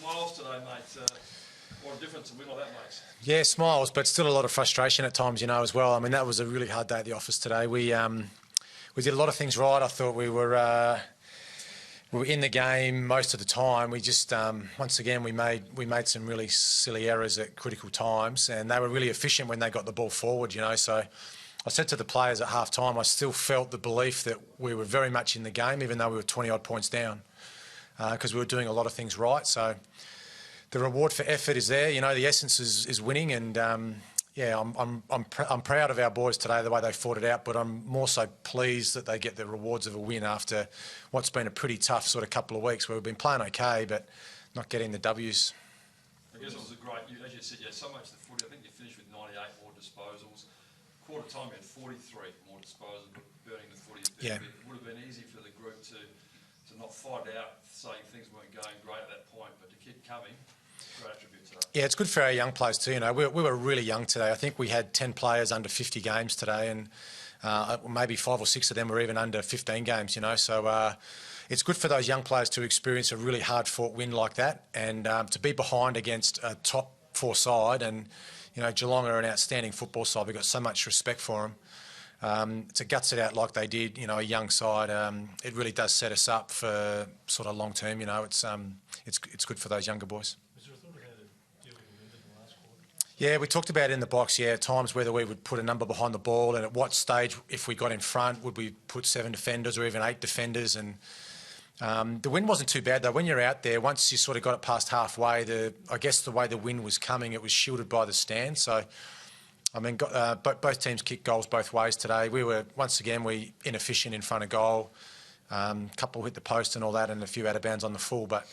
smiles today, mate. What a difference a win like that makes. Yeah, smiles, but still a lot of frustration at times, as well. I mean, that was a really hard day at the office today. We did a lot of things right. I thought we were in the game most of the time. We just once again we made some really silly errors at critical times, and they were really efficient when they got the ball forward. So I said to the players at half time, I still felt the belief that we were very much in the game, even though we were 20 odd points down, because we were doing a lot of things right. So the reward for effort is there. The essence is winning, and I'm proud of our boys today, the way they fought it out, but I'm more so pleased that they get the rewards of a win after what's been a pretty tough sort of couple of weeks where we've been playing okay, but not getting the W's. I guess it was a great, as you said, so much the footy. I think you finished with 98 more disposals. Quarter time you had 43 more disposals, but burning the footy a bit. Yeah. It would have been easy for the group to not fight out, saying things weren't going great at that point, but to keep coming. Great attribute today. Yeah, it's good for our young players too. We were really young today. I think we had 10 players under 50 games today, and maybe 5 or 6 of them were even under 15 games. So it's good for those young players to experience a really hard-fought win like that, and to be behind against a top 4 side. And Geelong are an outstanding football side. We've got so much respect for them. To guts it out like they did, a young side, it really does set us up for sort of long term. It's good for those younger boys. Yeah, we talked about it in the box, at times whether we would put a number behind the ball, and at what stage, if we got in front, would we put 7 defenders or even 8 defenders. And the wind wasn't too bad, though. When you're out there, once you sort of got it past halfway, I guess the way the wind was coming, it was shielded by the stand. So, I mean, both teams kicked goals both ways today. We were, once again, inefficient in front of goal. Couple hit the post and all that, and a few out of bounds on the full, but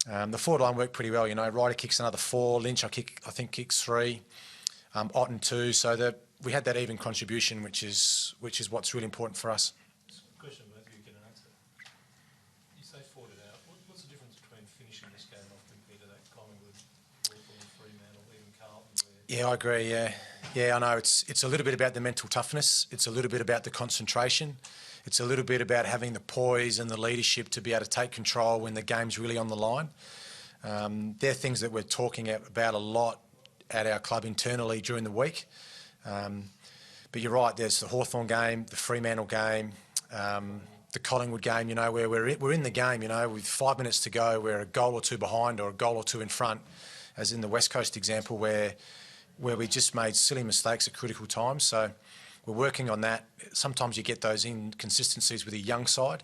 the forward line worked pretty well. Wrighty kicks another 4, Lynch I think kicks 3, Otten 2. So we had that even contribution, which is what's really important for us. Question, maybe you can answer. You say fought it out. What's the difference between finishing this game off compared to that Collingwood, Hawthorn, Fremantle, even Carlton? Yeah, I agree. Yeah, I know. It's a little bit about the mental toughness. It's a little bit about the concentration. It's a little bit about having the poise and the leadership to be able to take control when the game's really on the line. They're things that we're talking about a lot at our club internally during the week. But you're right, there's the Hawthorn game, the Fremantle game, the Collingwood game, where we're in the game, with 5 minutes to go, we're a goal or 2 behind or a goal or 2 in front, as in the West Coast example where we just made silly mistakes at critical times. So we're working on that. Sometimes you get those inconsistencies with a young side.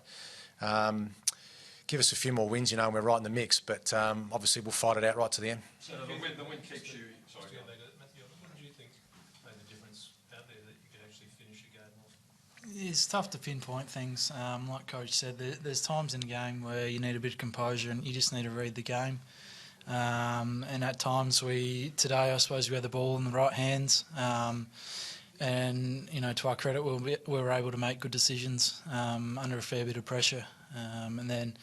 Give us a few more wins, and we're right in the mix. But obviously we'll fight it out right to the end. So the win keeps you... Sorry. Matthew, what do you think made the difference out there that you could actually finish a game off? It's tough to pinpoint things. Like Coach said, there's times in the game where you need a bit of composure and you just need to read the game. And at times today, I suppose we had the ball in the right hands. And, to our credit, we were able to make good decisions under a fair bit of pressure. And then,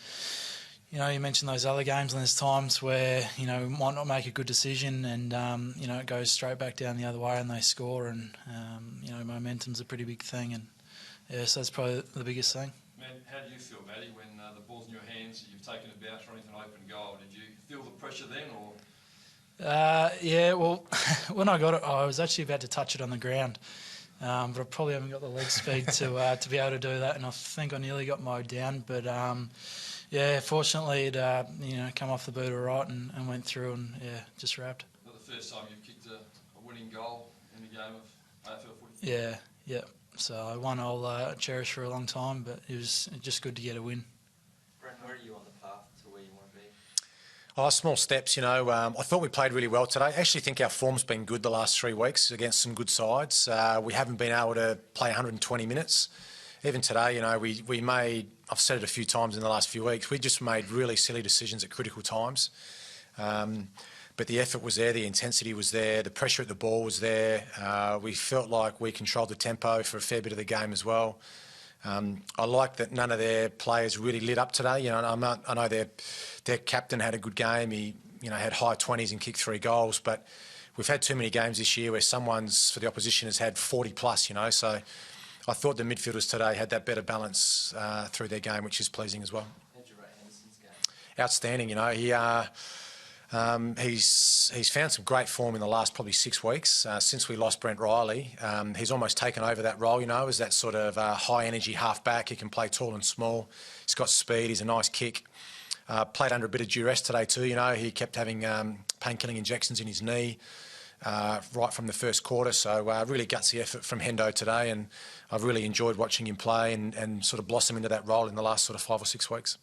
you mentioned those other games, and there's times where, we might not make a good decision and, it goes straight back down the other way and they score, and, momentum's a pretty big thing. And, so that's probably the biggest thing. Man, how do you feel, Matty, when the ball's in your hands, you've taken a bounce or anything open goal? Did you feel the pressure then, or...? Well, when I got it, I was actually about to touch it on the ground, but I probably haven't got the leg speed to be able to do that, and I think I nearly got mowed down. But fortunately, it come off the boot all right and went through, and just wrapped. Not the first time you've kicked a winning goal in a game of AFL footy. Yeah. So one I'll cherish for a long time, but it was just good to get a win. Brent, where are you on the path to where you want to be? Small steps, I thought we played really well today. I actually think our form's been good the last 3 weeks against some good sides. We haven't been able to play 120 minutes. Even today, we made, I've said it a few times in the last few weeks, we just made really silly decisions at critical times. But the effort was there, the intensity was there, the pressure at the ball was there. We felt like we controlled the tempo for a fair bit of the game as well. I like that none of their players really lit up today. I know their captain had a good game. He had high 20s and kicked 3 goals. But we've had too many games this year where someone's for the opposition has had 40 plus. So I thought the midfielders today had that better balance through their game, which is pleasing as well. How'd you rate Anderson's game? outstanding. You know, he's found some great form in the last probably 6 weeks since we lost Brent Riley. He's almost taken over that role, you know, as that sort of high energy half back. He can play tall and small. He's got speed. He's a nice kick. Played under a bit of duress today too. You know, he kept having painkilling injections in his knee right from the first quarter. So really gutsy effort from Hendo today, and I've really enjoyed watching him play and sort of blossom into that role in the last sort of 5 or 6 weeks.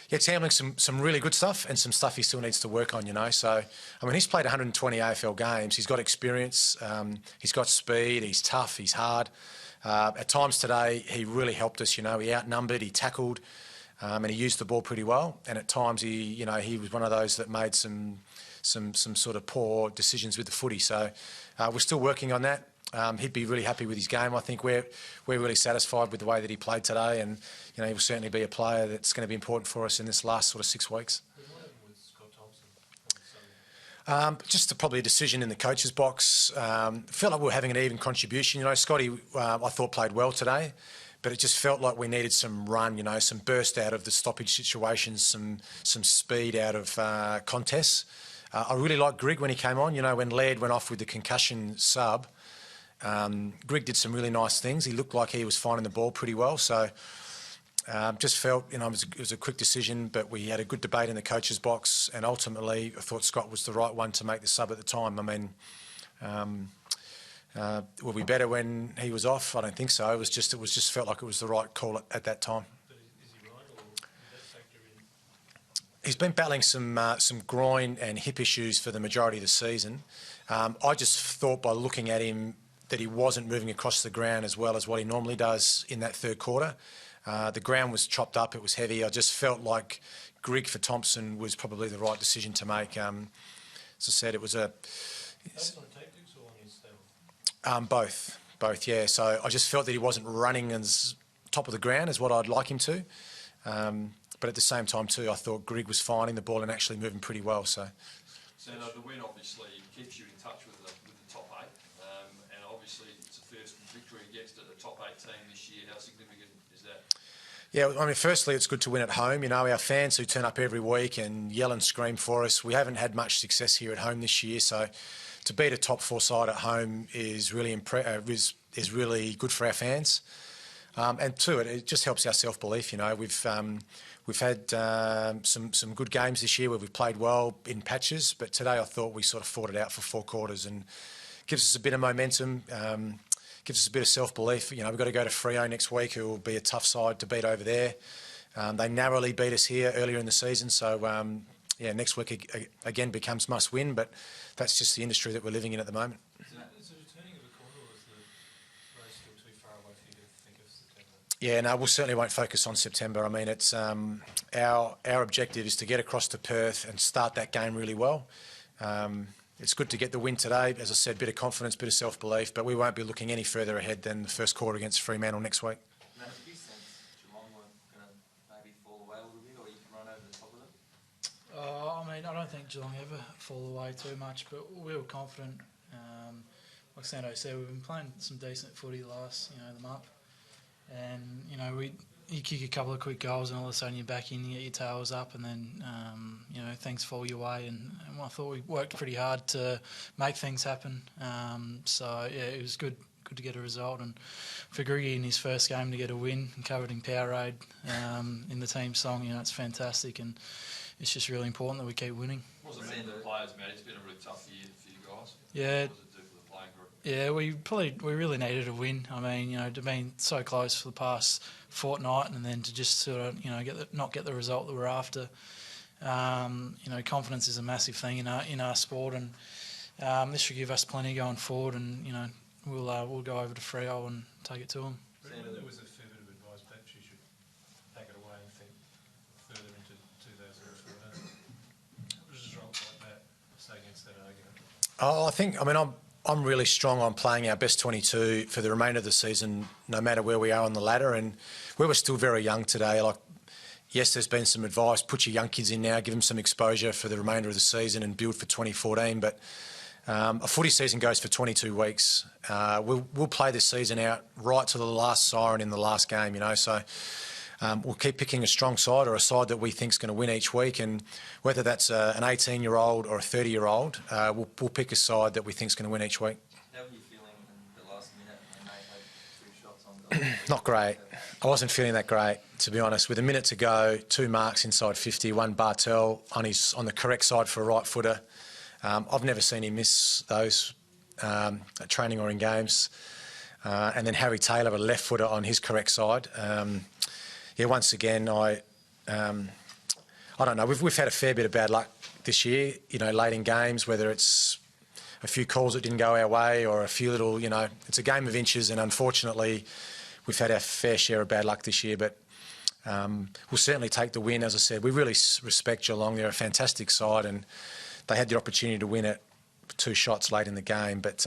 Yeah, it's handling some really good stuff and some stuff he still needs to work on, you know. So, I mean, he's played 120 AFL games. He's got experience. He's got speed. He's tough. He's hard. At times today, he really helped us, you know. He outnumbered, he tackled, and he used the ball pretty well. And at times, he was one of those that made some sort of poor decisions with the footy. So, we're still working on that. He'd be really happy with his game. I think we're really satisfied with the way that he played today, and you know, he will certainly be a player that's going to be important for us in this last sort of 6 weeks. Just probably a decision in the coach's box. Felt like we were having an even contribution. You know, Scotty, I thought played well today, but it just felt like we needed some run. You know, some burst out of the stoppage situations, some speed out of contests. I really liked Grigg when he came on. You know, when Laird went off with the concussion sub. Grigg did some really nice things. He looked like he was finding the ball pretty well. So just felt, you know, it was a quick decision, but we had a good debate in the coach's box, and ultimately I thought Scott was the right one to make the sub at the time. I mean, were we better when he was off? I don't think so. It was just felt like it was the right call at that time. But is he right, or did that factor in? He's been battling some groin and hip issues for the majority of the season. I just thought by looking at him that he wasn't moving across the ground as well as what he normally does in that third quarter. The ground was chopped up, it was heavy. I just felt like Grigg for Thompson was probably the right decision to make. As I said, it was a... Based on tactics or on his style? Both, yeah. So I just felt that he wasn't running as top of the ground as what I'd like him to. But at the same time too, I thought Grigg was finding the ball and actually moving pretty well. So The win obviously keeps you in touch with the top 8, and obviously it's the first victory against the top 8 team this year. How significant is that? Yeah, I mean, firstly, it's good to win at home. You know, our fans who turn up every week and yell and scream for us. We haven't had much success here at home this year, so to beat a top 4 side at home is really is really good for our fans. And two, it just helps our self-belief. You know, we've had some good games this year where we've played well in patches, but today I thought we sort of fought it out for 4 quarters and gives us a bit of momentum, gives us a bit of self-belief. You know, we've got to go to Freo next week, who will be a tough side to beat over there. They narrowly beat us here earlier in the season, so yeah, next week again becomes must-win, but that's just the industry that we're living in at the moment. Is it a turning of a corner, or is the race still too far away for you to think of September? Yeah, no, we certainly won't focus on September. I mean, it's our objective is to get across to Perth and start that game really well. It's good to get the win today. As I said, bit of confidence, bit of self-belief, but we won't be looking any further ahead than the first quarter against Fremantle next week. Now, do you sense Geelong were going to maybe fall away a little bit, or you can run over the top of them? I mean, I don't think Geelong ever fall away too much, but we were confident. Like Sando said, we've been playing some decent footy the last, the month. And, you kick a couple of quick goals and all of a sudden you're back in, you get your tails up, and then, things fall your way. And I thought we worked pretty hard to make things happen. So, yeah, it was good to get a result. And for Griggy in his first game to get a win and covered in Powerade in the team song, it's fantastic. And it's just really important that we keep winning. What does it mean for the players, Matt? It's been a really tough year for you guys. Yeah. What does it do for the playing group? Yeah, we really needed a win. I mean, to be so close for the past fortnight and then to just sort of, not get the result that we're after. Confidence is a massive thing in our sport, and this should give us plenty going forward. And we'll go over to Freo and take it to them. There was a fair bit of advice perhaps you should pack it away and think further into 2014. What does a result like that say against that argument? I'm really strong on playing our best 22 for the remainder of the season, no matter where we are on the ladder. And we were still very young today. Yes, there's been some advice, put your young kids in now, give them some exposure for the remainder of the season and build for 2014. But a footy season goes for 22 weeks. We'll play this season out right to the last siren in the last game, So we'll keep picking a strong side or a side that we think is going to win each week, and whether that's an 18-year-old or a 30-year-old, we'll pick a side that we think is going to win each week. How were you feeling in the last minute when they had 2 shots on goal? Not great. I wasn't feeling that great, to be honest. With a minute to go, 2 marks inside 50, one Bartel on the correct side for a right footer. I've never seen him miss those at training or in games. And then Harry Taylor, a left footer on his correct side. Once again, I don't know. We've had a fair bit of bad luck this year, late in games, whether it's a few calls that didn't go our way or a few little, it's a game of inches, and unfortunately we've had our fair share of bad luck this year, but we'll certainly take the win. As I said, we really respect Geelong. They're a fantastic side, and they had the opportunity to win it 2 shots late in the game, but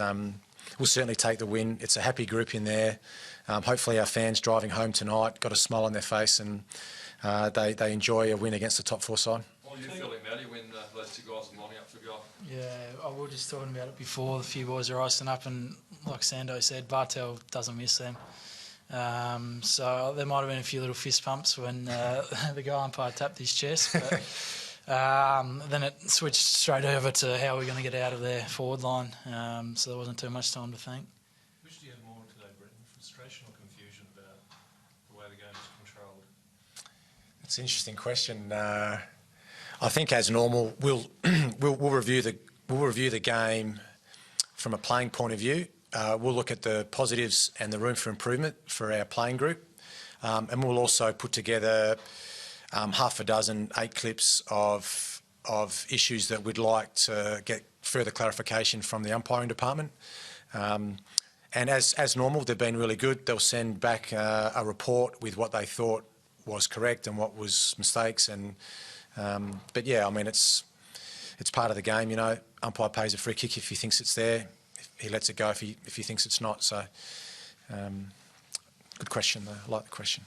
we'll certainly take the win. It's a happy group in there. Hopefully our fans driving home tonight got a smile on their face, and they enjoy a win against the top 4 side. What are you feeling, Matty, when those 2 guys are lining up for goal? Yeah, I was just talking about it before. The few boys are icing up, and like Sando said, Bartel doesn't miss them. So there might have been a few little fist pumps when the goal umpire tapped his chest, but then it switched straight over to how we're going to get out of their forward line. So there wasn't too much time to think. Which do you have more today, Brenton? Frustration or confusion about the way the game is controlled? It's an interesting question. I think, as normal, we'll review the game from a playing point of view. We'll look at the positives and the room for improvement for our playing group, and we'll also put together half a dozen 8 clips of issues that we'd like to get further clarification from the umpiring department. And as normal, they've been really good. They'll send back a report with what they thought was correct and what was mistakes. And but yeah, I mean, it's part of the game. Umpire pays a free kick if he thinks it's there. He lets it go if he thinks it's not. So, good question though. I like the question.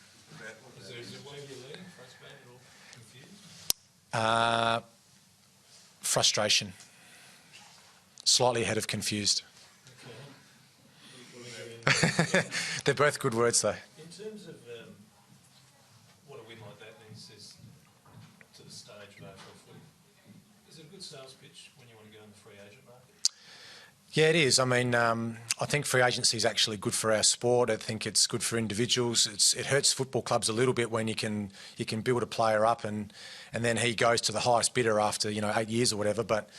Is there one of you leading, frustrated or confused? Frustration. Slightly ahead of confused. Okay. They're both good words though. In terms of what a win like that means is to the stage of AFL footy, is it a good sales pitch when you want to go in the free agent market? Yeah, it is. I mean, I think free agency is actually good for our sport. I think it's good for individuals. It hurts football clubs a little bit when you can build a player up and then he goes to the highest bidder after 8 years or whatever. But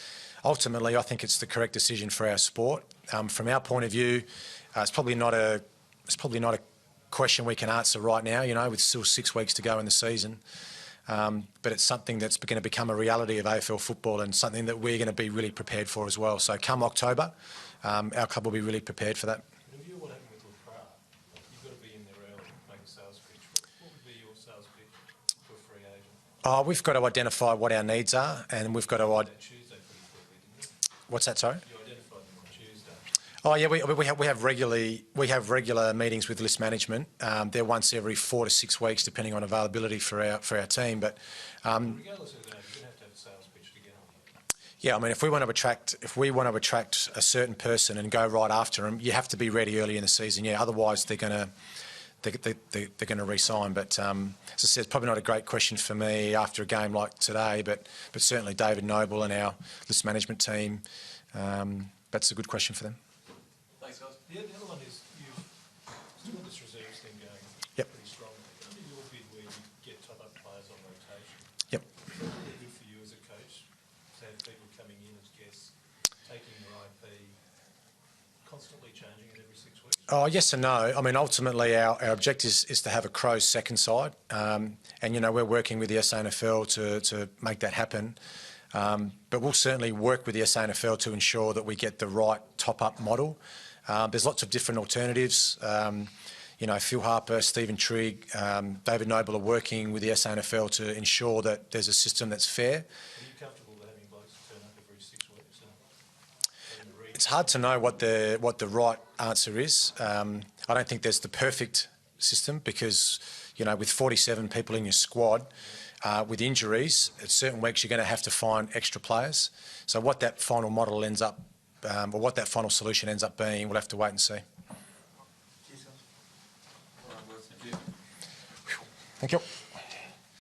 ultimately, I think it's the correct decision for our sport. From our point of view, it's probably not a question we can answer right now. With still 6 weeks to go in the season. But it's something that's going to become a reality of AFL football and something that we're going to be really prepared for as well. So come October, our club will be really prepared for that. In view of what happened with LaPra, you've got to be in there early to make a sales pitch. What would be your sales pitch for a free agent? We've got to identify what our needs are, and we've got to... That Tuesday pretty quickly, didn't you? What's that, sorry? You identified them on Tuesday. Oh yeah, we have regular meetings with list management. They're once every 4 to 6 weeks, depending on availability for our team. But regardless of that, you're going to have a sales pitch to get on. yeah, I mean, if we want to attract a certain person and go right after them, you have to be ready early in the season. Yeah, otherwise they're going to re-sign. But as I said, it's probably not a great question for me after a game like today. But certainly David Noble and our list management team. That's a good question for them. Thanks, guys. The other one is you've still got this reserves thing going Yep. pretty strongly. Under your bid where you get top-up players on rotation, Yep. is that really good for you as a coach to have people coming in as guests, taking their IP, constantly changing it every 6 weeks? Oh, yes and no. I mean, ultimately our objective is to have a Crows second side. And, we're working with the SANFL to make that happen. But we'll certainly work with the SANFL to ensure that we get the right top-up model. There's lots of different alternatives. Phil Harper, Stephen Trigg, David Noble are working with the SANFL to ensure that there's a system that's fair. Are you comfortable with having blokes turn up every 6 weeks? It's hard to know what the right answer is. I don't think there's the perfect system because, with 47 people in your squad, with injuries, at certain weeks you're going to have to find extra players. So what that final model ends up, or what that final solution ends up being, we'll have to wait and see. Cheers, guys. All right, boys. Thank you. Thank you.